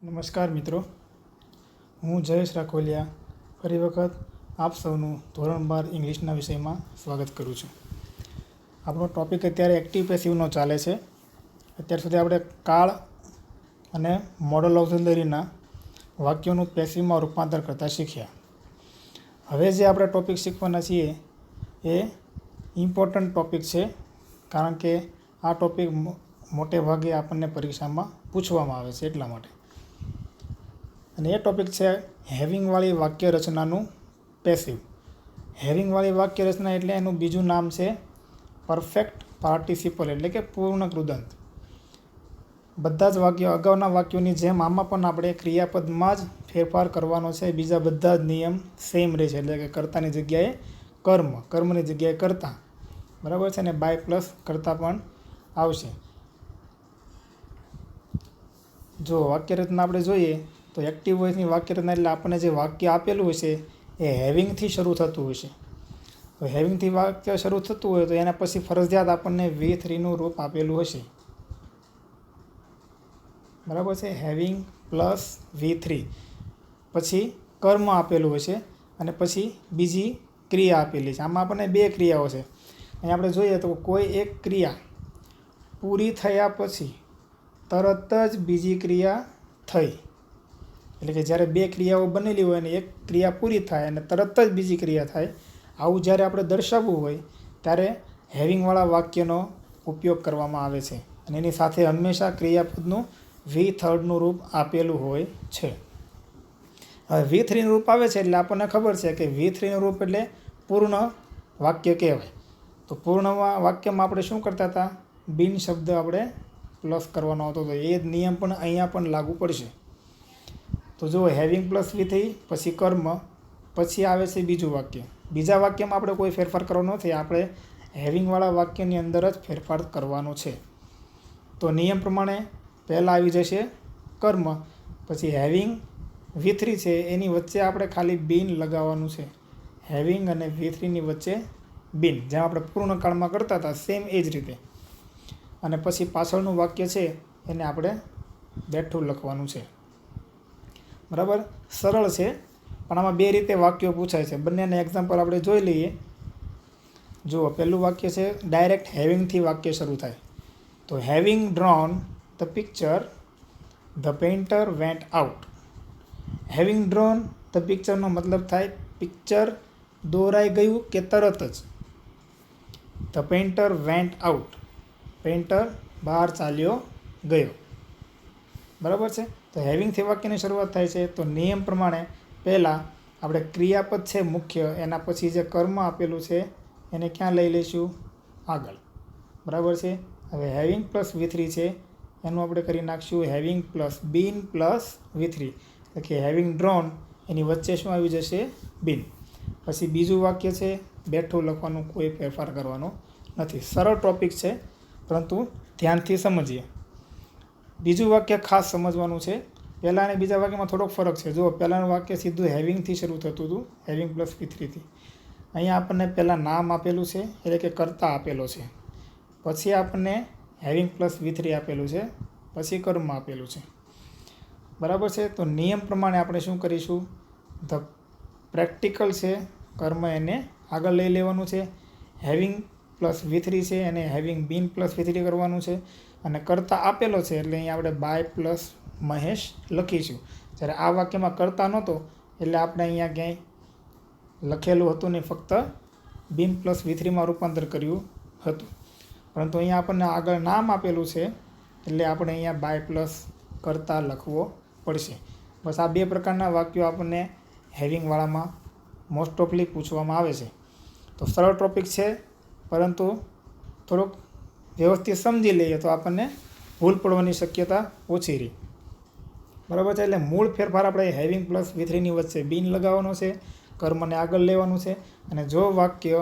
નમસ્કાર મિત્રો, હું જયેશ રાખોલિયા ફરી વખત આપ સૌનું ધોરણ 12 ઇંગ્લિશના વિષયમાં સ્વાગત કરું છું. આપણો ટૉપિક અત્યારે એક્ટિવ પેસિવનો ચાલે છે. અત્યાર સુધી આપણે કાળ અને મોડલ ઓક્ઝિલરીના વાક્યોનું પેસિવમાં રૂપાંતર કરતાં શીખ્યા. હવે જે આપણે ટૉપિક શીખવાના છીએ એ ઇમ્પોર્ટન્ટ ટૉપિક છે, કારણ કે આ ટૉપિક મોટે ભાગે આપણને પરીક્ષામાં પૂછવામાં આવે છે એટલા માટે. અને એ ટૉપિક છે હેવિંગવાળી વાક્ય રચનાનું પેસિવ. હેવિંગવાળી વાક્ય રચના એટલે એનું બીજું નામ છે પરફેક્ટ પાર્ટિસિપલ, એટલે કે પૂર્ણ કૃદંત. બધા જ વાક્યો અગાઉના વાક્યોની જેમ આમાં પણ આપણે ક્રિયાપદમાં જ ફેરફાર કરવાનો છે. બીજા બધા જ નિયમ સેમ રહે છે, એટલે કે કર્તાની જગ્યાએ કર્મ, કર્મની જગ્યાએ કર્તા, બરાબર છે ને. બાય પ્લસ કર્તા પણ આવશે. જો વાક્ય રચના આપણે જોઈએ તો એક્ટિવ વોઇસની વાક્ય રચના એટલે આપણને જે વાક્ય આપેલું હશે એ હેવિંગથી શરૂ થતું હશે. તો હેવિંગથી વાક્ય શરૂ થતું હોય તો એના પછી ફરજિયાત આપણને V3નું રૂપ આપેલું હશે, બરાબર છે. હેવિંગ પ્લસ V3, પછી કર્મ આપેલું હશે અને પછી બીજી ક્રિયા આપેલી છે. આમાં આપણને બે ક્રિયાઓ છે. અહીં આપણે જોઈએ તો કોઈ એક ક્રિયા પૂરી થયા પછી તરત જ બીજી ક્રિયા થઈ, એટલે કે જ્યારે બે ક્રિયાઓ બનેલી હોય અને એક ક્રિયા પૂરી થાય અને તરત જ બીજી ક્રિયા થાય, આવું જ્યારે આપણે દર્શાવવું હોય ત્યારે હેવિંગવાળા વાક્યનો ઉપયોગ કરવામાં આવે છે. અને એની સાથે હંમેશા ક્રિયાપદનું V3નું રૂપ આપેલું હોય છે. હવે V3નું રૂપ આવે છે એટલે આપણને ખબર છે કે V3નું રૂપ એટલે પૂર્ણ વાક્ય કહેવાય. તો પૂર્ણ વાક્યમાં આપણે શું કરતા હતા? બિન શબ્દ આપણે પ્લસ કરવાનો હતો. તો એ જ નિયમ પણ અહીંયા પણ લાગુ પડશે. તો જુઓ, હેવિંગ પ્લસ V3, પછી કર્મ, પછી આવે છે બીજું વાક્ય. બીજા વાક્યમાં આપણે કોઈ ફેરફાર કરવાનો નથી, આપણે હેવિંગવાળા વાક્યની અંદર જ ફેરફાર કરવાનો છે. તો નિયમ પ્રમાણે પહેલાં આવી જશે કર્મ, પછી હેવિંગ V3 છે એની વચ્ચે આપણે ખાલી બિન લગાવવાનું છે. હેવિંગ અને V3ની વચ્ચે બિન, જેમ આપણે પૂર્ણકાળમાં કરતા હતા સેમ એ જ રીતે. અને પછી પાછળનું વાક્ય છે એને આપણે બેઠું લખવાનું છે, બરાબર. સરળ છે, પણ આમાં બે રીતે વાક્યો પૂછાય છે. બંનેના એક્ઝામ્પલ આપણે જોઈ લઈએ. જુઓ, પહેલું વાક્ય છે ડાયરેક્ટ હેવિંગથી વાક્ય શરૂ થાય. તો having drawn the picture the painter went out. Having drawn the પિક્ચરનો મતલબ થાય પિક્ચર દોરાઈ ગયું કે તરત જ. The painter went out, painter બહાર ચાલ્યો ગયો, બરાબર છે. તો હેવિંગથી વાક્યની શરૂઆત થાય છે. તો નિયમ પ્રમાણે પહેલાં આપણે ક્રિયાપદ છે મુખ્ય, એના પછી જે કર્મ આપેલું છે એને ક્યાં લઈ લઈશું? આગળ, બરાબર છે. હવે હેવિંગ પ્લસ V3 છે એનું આપણે કરી નાખશું હેવિંગ પ્લસ બિન પ્લસ V3, એટલે કે હેવિંગ ડ્રોન એની વચ્ચે શું આવી જશે? બિન. પછી બીજું વાક્ય છે બેઠું લખવાનું, કોઈ ફેરફાર કરવાનો નથી. સરળ ટૉપિક છે, પરંતુ ધ્યાનથી સમજીએ. બીજું વાક્ય ખાસ સમજવાનું છે. પહેલાં અને બીજા વાક્યમાં થોડોક ફરક છે. જો પહેલાંનું વાક્ય સીધું હેવિંગથી શરૂ થતું હતું, હેવિંગ પ્લસ V3થી. અહીંયા આપણને પહેલાં નામ આપેલું છે, એટલે કે કર્તા આપેલો છે. પછી આપણને હેવિંગ પ્લસ V3 આપેલું છે, પછી કર્મ આપેલું છે, બરાબર છે. તો નિયમ પ્રમાણે આપણે શું કરીશું? ધ પ્રેક્ટિકલ છે કર્મ, એને આગળ લઈ લેવાનું છે. હેવિંગ પ્લસ V3 છે એને હેવિંગ બિન પ્લસ V3 કરવાનું છે. અને કર્તા આપેલો છે એટલે અહીંયા આપણે બાય પ્લસ મહેશ લખીશું. જ્યારે આ વાક્યમાં કર્તા નહોતો એટલે આપણે અહીંયા ક્યાંય લખેલું હતું નહીં, ફક્ત બિન પ્લસ V3માં રૂપાંતર કર્યું હતું. પરંતુ અહીંયા આપણને આગળ નામ આપેલું છે એટલે આપણે અહીંયા બાય પ્લસ કર્તા લખવો પડશે. બસ આ બે પ્રકારના વાક્યો આપણને હેવિંગવાળામાં મોસ્ટ ઓફલી પૂછવામાં આવે છે. તો સરળ ટૉપિક છે, પરંતુ થોડુંક વ્યવસ્થિત સમજી લઈએ તો આપણને ભૂલ પડવાની શક્યતા ઓછી રહી, બરાબર છે. એટલે મૂળ ફેરફાર આપણે હેવિંગ પ્લસ V3ની વચ્ચે બિન લગાવવાનો છે, કર્મને આગળ લેવાનું છે. અને જો વાક્ય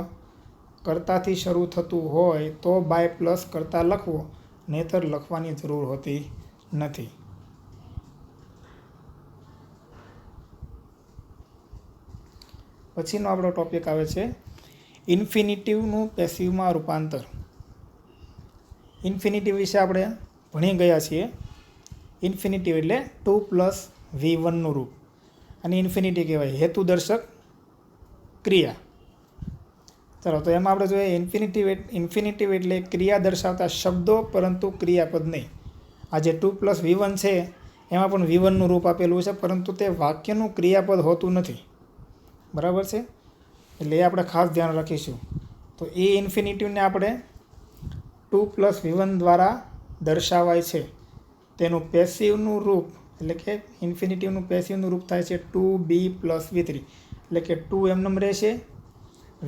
કર્તાથી શરૂ થતું હોય તો બાય પ્લસ કર્તા લખવો, નહીંતર લખવાની જરૂર હોતી નથી. પછીનો આપણો ટૉપિક આવે છે ઇન્ફિનિટિવનું પેસિવમાં રૂપાંતર. ઇન્ફિનિટિવ વિશે આપણે ભણી ગયા છીએ. ઇન્ફિનિટિવ એટલે 2 + v1નું રૂપ, અને ઇન્ફિનિટી કહેવાય હેતુદર્શક ક્રિયા. ચાલો, તો એમાં આપણે જોઈએ ઇન્ફિનિટિવ એટલે ક્રિયા દર્શાવતા શબ્દો પરંતુ ક્રિયાપદ નહીં. આ જે 2 + v1 છે એમાં પણ v1નું રૂપ આપેલું છે, પરંતુ તે વાક્યનું ક્રિયાપદ હોતું નથી. બરાબર છે, એટલે એ આપણે ખાસ ધ્યાન રાખીશું. તો એ ઇન્ફિનિટિવને આપણે 2 + v1 દ્વારા દર્શાવાય છે. તેનું પેસિવનું રૂપ એટલે કે ઇન્ફિનિટિવનું પેસિવનું રૂપ થાય છે 2b + v3, એટલે કે 2 એમનેમ રહેશે,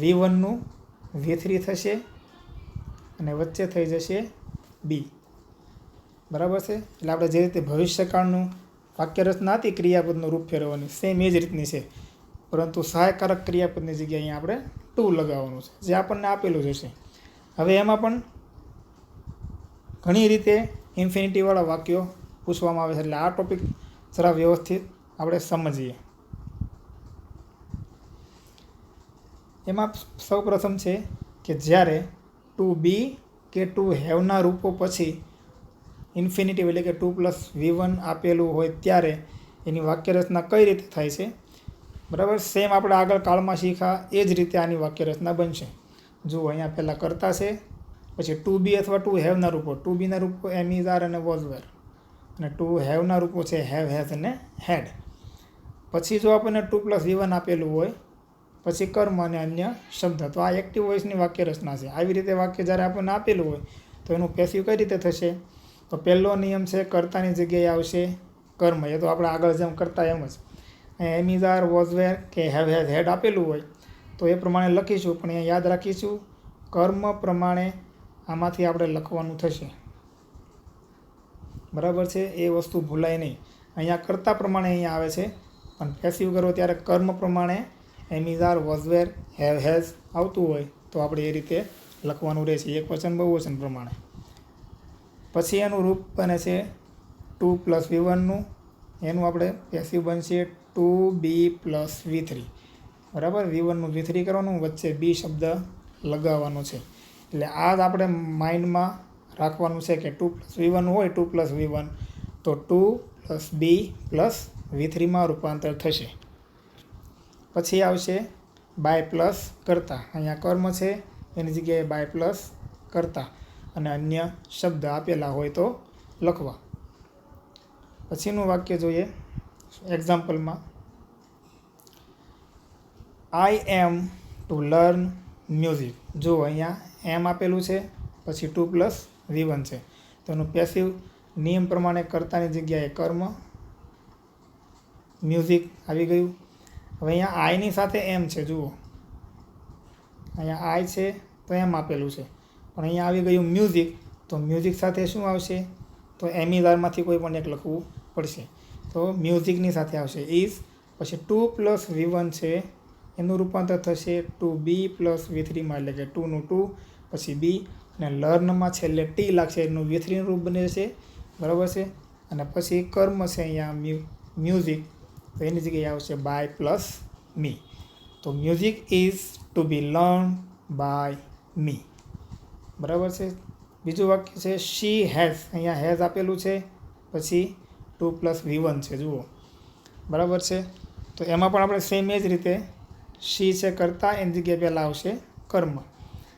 v1નું v3 થશે અને વચ્ચે થઈ જશે b. બરાબર છે, એટલે આપણે જે રીતે ભવિષ્યકાળનું વાક્ય રચના હતી ક્રિયાપદનું રૂપ ફેરવવાની, સેમ એ જ રીતની છે, પરંતુ સહાયકારક ક્રિયાપદની જગ્યાએ અહીંયા આપણે 2 લગાવવાનું છે, જે આપણને આપેલું જ હશે. હવે એમાં પણ ઘણી રીતે ઇન્ફિનિટીવાળા વાક્યો પૂછવામાં આવે છે, એટલે આ ટોપિક જરા વ્યવસ્થિત આપણે સમજીએ. એમાં સૌ પ્રથમ છે કે જ્યારે ટુ બી કે ટુ હેવના રૂપો પછી ઇન્ફિનિટિવ એટલે કે 2 + v1 આપેલું હોય ત્યારે એની વાક્યરચના કઈ રીતે થાય છે. બરાબર, સેમ આપણે આગળ કાળમાં શીખ્યા એ જ રીતે આની વાક્યરચના બનશે. જુઓ, અહીંયા પહેલાં કરતા છે, પછી ટુ બી અથવા ટુ હેવના રૂપો, ટુ બીના રૂપો એમ ઇઝ આર અને વોઝ વેર, અને ટુ હેવના રૂપો છે હેવ, હેઝ અને હેડ. પછી જો આપણને 2 + v1 આપેલું હોય પછી કર્મ અને અન્ય શબ્દ, તો આ એક્ટિવ વોઇસની વાક્યરચના છે. આવી રીતે વાક્ય જ્યારે આપણને આપેલું હોય તો એનું પેસિવ કઈ રીતે થશે. તો પહેલો નિયમ છે કર્તાની જગ્યાએ આવશે કર્મ, એ તો આપણે આગળ જેમ કરતા એમ જ. એમ ઇઝ આર, વોઝ વેર કે હેવ, હેઝ, હેડ આપેલું હોય તો એ પ્રમાણે લખીશું, પણ અહીંયા યાદ રાખીશું કર્મ પ્રમાણે આમાંથી આપણે લખવાનું થશે. બરાબર છે, એ વસ્તુ ભૂલાય નહીં. અહીંયા કર્તા પ્રમાણે અહીંયા આવે છે, પણ પેસિવ કરો ત્યારે કર્મ પ્રમાણે am is are, was were, have, has આવતું હોય તો આપણે એ રીતે લખવાનું રહેશે, એક વચન બહુવચન પ્રમાણે. પછી એનું રૂપ બને છે 2 + v1નું, એનું આપણે પેસિવ બનશે 2b + v3. બરાબર, v1નું v3 કરવાનું, વચ્ચે b શબ્દ લગાવવાનો છે. એટલે આ જ આપણે માઇન્ડમાં રાખવાનું છે કે 2 + v1 હોય, 2 + v1 તો 2 + b + v3માં રૂપાંતર થશે. પછી આવશે બાય પ્લસ કરતા, અહીંયા કર્મ છે એની જગ્યાએ બાય પ્લસ કરતા, અને અન્ય શબ્દ આપેલા હોય તો લખવા. પછીનું વાક્ય જોઈએ એક્ઝામ્પલમાં, આઈ એમ ટુ લર્ન મ્યુઝિક. જો અહીંયા એમ આપેલું છે, પછી 2 + v1 છે, તો એનું પેસિવ નિયમ પ્રમાણે કર્તાની જગ્યાએ કર્મ, મ્યુઝિક આવી ગયું. હવે અહીંયા આઈની સાથે એમ છે, જુઓ અહીંયા આઈ છે તો એમ આપેલું છે, પણ અહીંયા આવી ગયું મ્યુઝિક, તો મ્યુઝિક સાથે શું આવશે, તો એમ ઇઝ આરમાંથી કોઈ પણ એક લખવું પડશે, તો મ્યુઝિકની સાથે આવશે ઇઝ. પછી 2 + v1 છે એનું રૂપાંતર થશે 2b + v3માં, એટલે કે 2નું 2 પછી b, અને લર્નમાં છેલ્લે ટી લાગશે, એનું v3નું રૂપ બને છે. બરાબર છે, અને પછી કર્મ છે અહીંયા મ્યુઝિક, તો એની જગ્યાએ આવશે બાય પ્લસ મી. તો music is to be learn by me. બરાબર છે. બીજું વાક્ય છે શી હેઝ, અહીંયા હેઝ આપેલું છે, પછી 2 + v1 છે, જુઓ. બરાબર છે, તો એમાં પણ આપણે સેમ એ જ રીતે શી છે કરતા, એની જગ્યાએ પહેલાં આવશે કર્મ.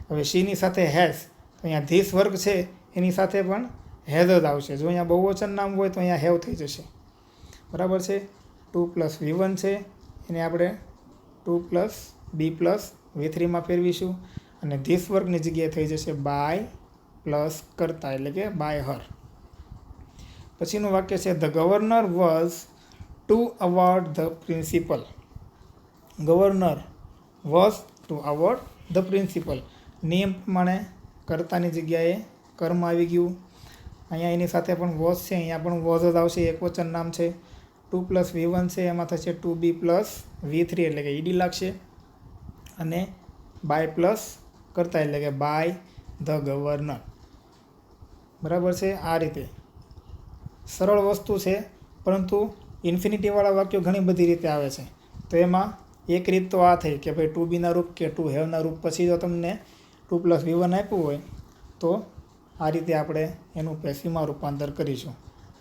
હવે શીની સાથે હેઝ, તો અહીંયા ધીસ વર્ગ છે એની સાથે પણ હેઝ જ આવશે. જો અહીંયા બહુવચન નામ હોય તો અહીંયા હેવ થઈ જશે. બરાબર છે, 2 + v1 છે એને આપણે 2 + b + v3માં ફેરવીશું, અને ધીસ વર્ગની જગ્યાએ થઈ જશે બાય પ્લસ કરતા, એટલે કે બાય હર. પછીનું વાક્ય છે the governor was to award the principal. Governor was to award the principal, નિયમ પ્રમાણે કર્તાની જગ્યાએ કર્મ આવી ગયું. અહીંયા એની સાથે પણ વોઝ છે, અહીંયા પણ વોઝ જ આવશે, એક વચન નામ છે. 2 + v1 છે એમાં થશે 2b + v3, એટલે કે ઈડી લાગશે, અને બાય પ્લસ કરતા, એટલે કે બાય ધ ગવર્નર. બરાબર છે, આ રીતે સરળ વસ્તુ છે, પરંતુ ઇન્ફિનિટીવાળા વાક્યો ઘણી બધી રીતે આવે છે. તો એમાં એક રીત તો આ થઈ કે ભાઈ 2bના રૂપ કે 2 હેવના રૂપ પછી જો તમને 2 + v1 આપ્યું હોય તો આ રીતે આપણે એનું પેસિવમાં રૂપાંતર કરીશું.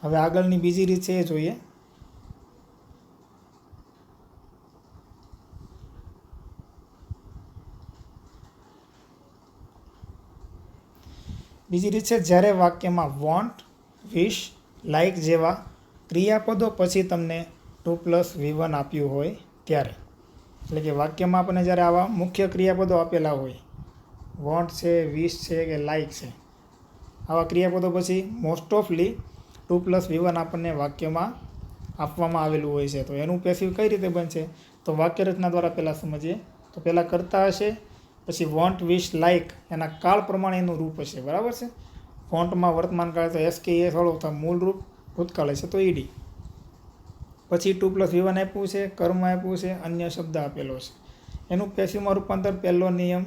હવે આગળની બીજી રીત છે એ જોઈએ. બીજી રીત છે જ્યારે વાક્યમાં વોન્ટ, વિશ, લાઇક જેવા ક્રિયાપદો પછી તમને 2+V1 આપ્યું હોય ત્યારે. એટલે કે વાક્યમાં આપણને જ્યારે આવા મુખ્ય ક્રિયાપદો આપેલા હોય, વોન્ટ છે, વિશ છે કે લાઇક છે, આવા ક્રિયાપદો પછી મોસ્ટ ઓફલી 2+V1 આપણને વાક્યમાં આપવામાં આવેલું હોય છે. તો એનું પેસિવ કઈ રીતે બનશે? તો વાક્ય રચના દ્વારા પહેલાં સમજીએ. તો પહેલાં કરતા હશે, પછી વોન્ટ, વિશ, લાઇક એના કાળ પ્રમાણે એનું રૂપ હશે. બરાબર છે. વોન્ટમાં વર્તમાન કાળ તો SKS વાળો, તો મૂળ રૂપ ભૂતકાળ હશે તો ED. પછી 2+V1 આપ્યું છે, કર્મ આપ્યું છે, અન્ય શબ્દ આપેલો છે. એનું પેસિવમાં રૂપાંતર પહેલો નિયમ.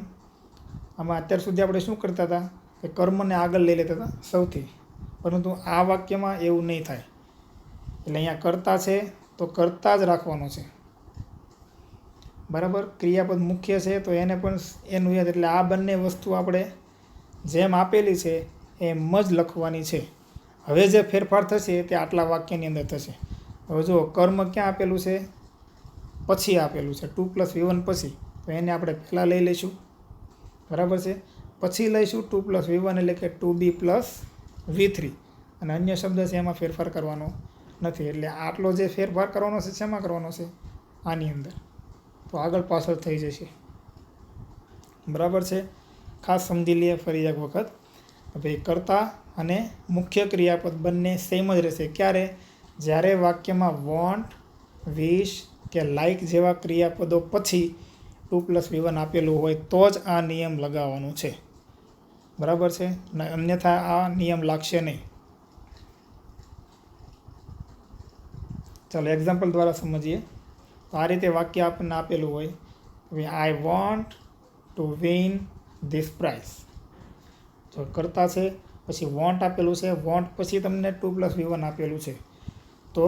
આમાં અત્યાર સુધી આપણે શું કરતા હતા કે કર્મને આગળ લઈ લેતા હતા સૌથી, પરંતુ આ વાક્યમાં એવું નહીં થાય. એટલે અહીંયા કરતા છે તો કરતા જ રાખવાનો છે. બરાબર. ક્રિયાપદ મુખ્ય છે તો એને પણ એનું યાદ. એટલે આ બંને વસ્તુ આપણે જેમ આપેલી છે એમ જ લખવાની છે. હવે જે ફેરફાર થશે તે આટલા વાક્યની અંદર થશે. હવે જુઓ, કર્મ ક્યાં આપેલું છે? પછી આપેલું છે, 2+V1 પછી. તો એને આપણે પહેલાં લઈ લઈશું. બરાબર છે. પછી લઈશું 2+V1 એટલે કે 2B+V3. અને અન્ય શબ્દ છે એમાં ફેરફાર કરવાનો નથી. એટલે આટલો જે ફેરફાર કરવાનો છે શેમાં કરવાનો છે? આની અંદર. તો આગળ પાછળ થઈ જશે. બરાબર છે. ખાસ સમજી લઈએ ફરી એક વખત. ભાઈ કરતા અને મુખ્ય ક્રિયાપદ બંને સેમ જ રહેશે. ક્યારે? જ્યારે વાક્યમાં વોન્ટ, વિશ કે લાઇક જેવા ક્રિયાપદો પછી 2+V1 આપેલું હોય તો જ આ નિયમ લગાવવાનું છે. બરાબર છે. અન્યથા આ નિયમ લાગશે નહીં. ચાલો એક્ઝામ્પલ દ્વારા સમજીએ. તો આ રીતે વાક્ય આપણને આપેલું હોય, I want to win this prize. તો કરતા છે, પછી વોન્ટ આપેલું છે, વોન્ટ પછી તમને 2+V1 આપેલું છે. તો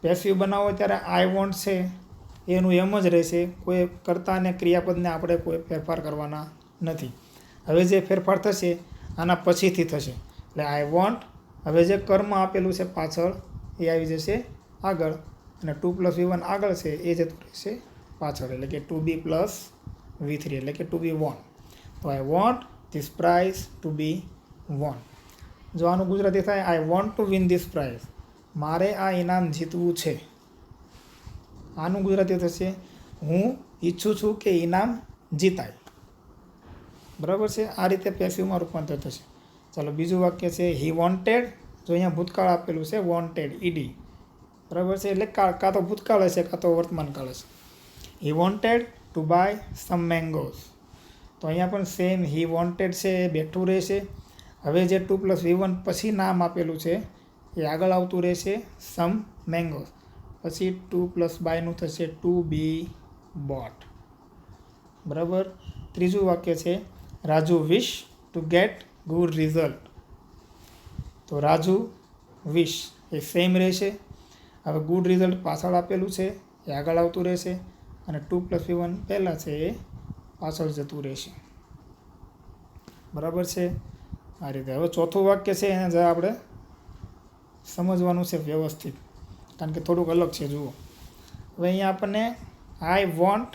પેસિવ બનાવો ત્યારે આઈ વોન્ટ છે એનું એમ જ રહેશે. કોઈ કરતા અને ક્રિયાપદને આપણે કોઈ ફેરફાર કરવાના નથી. હવે જે ફેરફાર થશે આના પછીથી થશે. એટલે આઈ વોન્ટ, હવે જે કર્મ આપેલું છે પાછળ એ આવી જશે આગળ, અને 2+V1 આગળ છે એ જતું રહેશે પાછળ. એટલે કે 2B+V3 એટલે કે 2B1. તો I want this prize to be won. જો આનું ગુજરાતી થાય, I want to win this prize. મારે આ ઇનામ જીતવું છે. આનું ગુજરાતી થશે, હું ઈચ્છું છું કે ઇનામ જીતાય. બરાબર છે. આ રીતે પેસિવમાં રૂપાંતર થશે. ચાલો બીજું વાક્ય છે હી વોન્ટેડ. જો અહીંયા ભૂતકાળ આપેલું છે વોન્ટેડ, ED. બરાબર છે. એટલે કાં તો ભૂતકાળ હશે કાં તો વર્તમાન કાળ હશે. He wanted to buy some mangoes. તો અહીંયા પણ સેમ હી વોન્ટેડ છે એ બેઠું રહેશે. હવે જે 2+V1 પછી નામ આપેલું છે એ આગળ આવતું રહેશે સમ મેંગોઝ. પછી 2+બાયનું થશે ટુ બી બોટ. બરાબર. ત્રીજું વાક્ય છે રાજુ વિશ ટુ ગેટ ગુડ રિઝલ્ટ. તો રાજુ વિશ એ સેમ રહેશે. હવે ગુડ રિઝલ્ટ પાછળ આપેલું છે એ આગળ આવતું રહેશે, અને 2+V1 પહેલાં છે એ પાછળ જતું રહેશે. બરાબર છે. આ રીતે. હવે ચોથું વાક્ય છે એને જરા આપણે સમજવાનું છે વ્યવસ્થિત, કારણ કે થોડુંક અલગ છે. જુઓ, હવે અહીંયા આપણને આઈ વોન્ટ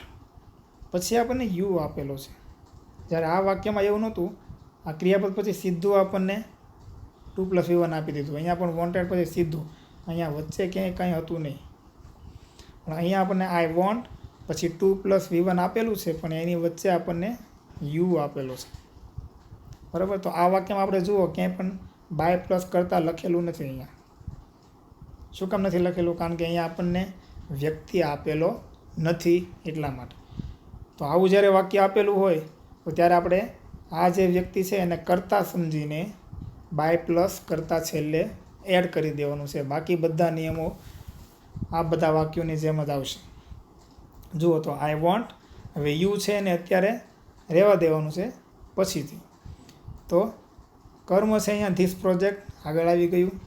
પછી આપણને યુ આપેલો છે. જ્યારે આ વાક્યમાં એવું નહોતું. આ ક્રિયાપદ પછી સીધું આપણને 2+V1 આપી દીધું. અહીંયા પણ વોન્ટેડ પછી સીધું. અહીંયા વચ્ચે ક્યાંય કાંઈ હતું નહીં. પણ અહીંયા આપણને આઈ વોન્ટ પછી 2+V1 આપેલું છે, પણ એની વચ્ચે આપણને યુ આપેલો છે. બરાબર. તો આ વાક્યમાં આપણે જુઓ ક્યાંય પણ બાય પ્લસ કરતાં લખેલું નથી. અહીંયા શું કામ નથી લખેલું? કારણ કે અહીંયા આપણને વ્યક્તિ આપેલો નથી એટલા માટે. તો આવું જ્યારે વાક્ય આપેલું હોય તો ત્યારે આપણે આ જે વ્યક્તિ છે એને કરતા સમજીને બાય પ્લસ કરતાં છેલ્લે એડ કરી દેવાનું છે. બાકી બધા નિયમો આ બધા વાક્યોની જેમ જ આવશે. જુઓ, તો આઈ વોન્ટ, હવે યુ છે એને અત્યારે રહેવા દેવાનું છે પછીથી. તો કર્મ છે અહીંયા ધીસ પ્રોજેક્ટ આગળ આવી ગયું.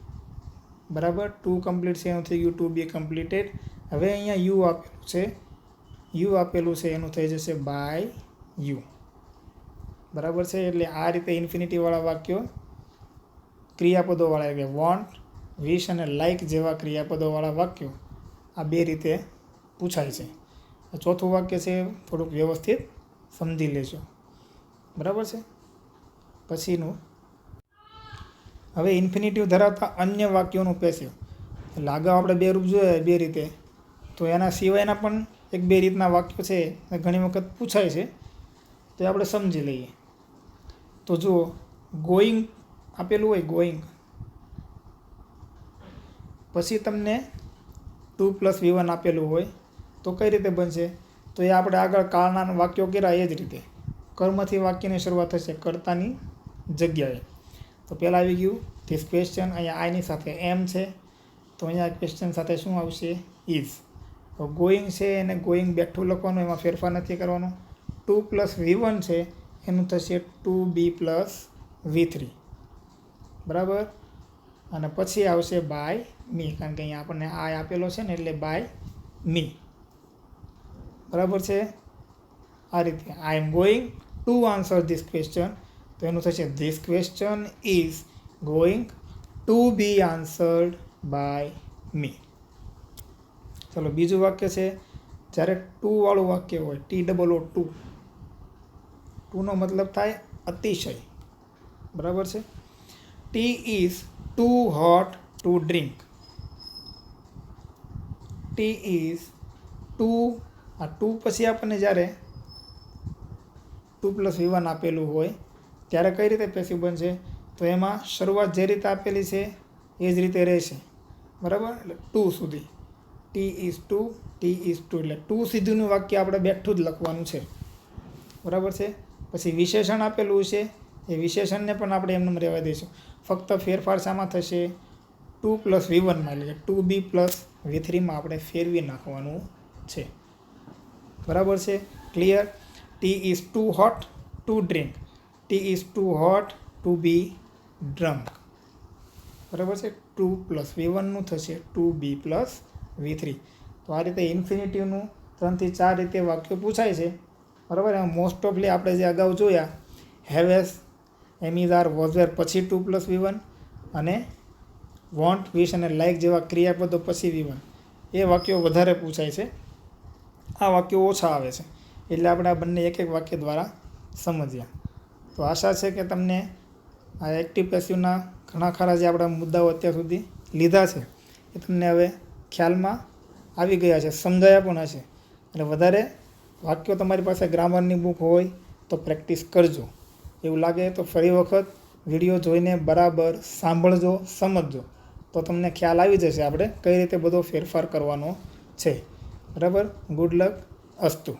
બરાબર. 2 કમ્પ્લીટ છે એનું થઈ ગયું 2B કમ્પ્લીટેડ. હવે અહીંયા યુ આપેલું છે, યુ આપેલું છે એનું થઈ જશે બાય યુ. બરાબર છે. એટલે આ રીતે ઇન્ફિનિટીવાળા વાક્યો ક્રિયાપદોવાળા, એટલે વોન્ટ, વિશ અને લાઇક જેવા ક્રિયાપદોવાળા વાક્યો આ બે રીતે પૂછાય છે. ચોથું વાક્ય છે થોડુંક વ્યવસ્થિત સમજી લેજો. બરાબર છે. પછીનું, હવે ઇન્ફિનિટિવ ધરાવતા અન્ય વાક્યોનું પેસિવ. એટલે આગળ આપણે બે રૂપ જોયા બે રીતે, તો એના સિવાયના પણ એક બે રીતના વાક્યો છે એ ઘણી વખત પૂછાય છે, તો એ આપણે સમજી લઈએ. તો જુઓ, ગોઈંગ આપેલું હોય, ગોઈંગ, પછી તમને 2 + V1 આપેલું હોય, તો કઈ રીતે બનશે? તો એ આપણે આગળ કાળના વાક્યો કર્યા એ જ રીતે કર્મથી વાક્યની શરૂઆત થશે કર્તાની જગ્યાએ. તો પહેલાં આવી ગયું ધીસ ક્વેશ્ચન, અહીંયા આઈની સાથે એમ છે, તો અહીંયા ક્વેશ્ચન સાથે શું આવશે? ઇઝ. તો ગોઈંગ છે એને ગોઈંગ બેઠું લખવાનું, એમાં ફેરફાર નથી કરવાનો. 2 + V1 છે એનું થશે 2B + V3. બરાબર. અને પછી આવશે બાય મી, કારણ કે અહીંયા આપણને આ આપેલો છે ને એટલે બાય મી. બરાબર છે. આ રીતે I am going to answer this question, તો એનું થશે this question is going to be answered by me. ચલો બીજું વાક્ય છે, જ્યારે ટુ વાળું વાક્ય હોય, TOO, ટુનો મતલબ થાય અતિશય. બરાબર છે. Tea is too hot to drink. Tea is too, આ ટુ પછી આપણને જ્યારે 2 + V1 આપેલું હોય ત્યારે કઈ રીતે પેસિવ બનશે? તો એમાં શરૂઆત જે રીતે આપેલી છે એ જ રીતે રહેશે. બરાબર. એટલે 2 સુધી, tea is too, tea is too, એટલે 2 સુધીનું વાક્ય આપણે બેઠું જ લખવાનું છે. બરાબર છે. પછી વિશેષણ આપેલું છે, એ વિશેષણને પણ આપણે એમને રહેવા દઈશું. ફક્ત ફેરફાર શામાં થશે? 2 + V1 માં, એટલે 2B + V3 માં આપણે ફેરવી નાખવાનું છે. બરાબર છે. Clear. Tea is too hot to drink, tea is too hot to be drunk. બરાબર છે. 2 + V1 નું થશે 2B + V3. તો આ રીતે ઇન્ફિનિટિવનું 3 થી 4 રીતે વાક્યો પૂછાય છે. બરાબર. મોસ્ટ ઓફલી આપણે જે અગાઉ જોયા, હેવ એસ, am is, are, was, were પછી 2 + V1 અને વોન્ટ, વિશ અને લાઇક જેવા ક્રિયાપદો પછી V1, એ વાક્યો વધારે પૂછાય છે. આ વાક્યો ઓછા આવે છે. એટલે આપણે આ બંને એક એક વાક્ય દ્વારા સમજ્યા. તો આશા છે કે તમને આ એક્ટિવ પેસિવના ઘણા ખરા જે આપણા મુદ્દાઓ અત્યાર સુધી લીધા છે એ તમને હવે ખ્યાલમાં આવી ગયા છે, સમજાયા પણ હશે. અને વધારે વાક્યો તમારી પાસે ગ્રામરની બુક હોય તો પ્રેક્ટિસ કરજો. એવું લાગે તો ફરી વખત વિડીયો જોઈને બરાબર સાંભળજો, સમજજો, તો તમને ખ્યાલ આવી જશે આપણે કઈ રીતે બધો ફેરફાર કરવાનો છે. બરાબર. Good luck. અસ્તુ.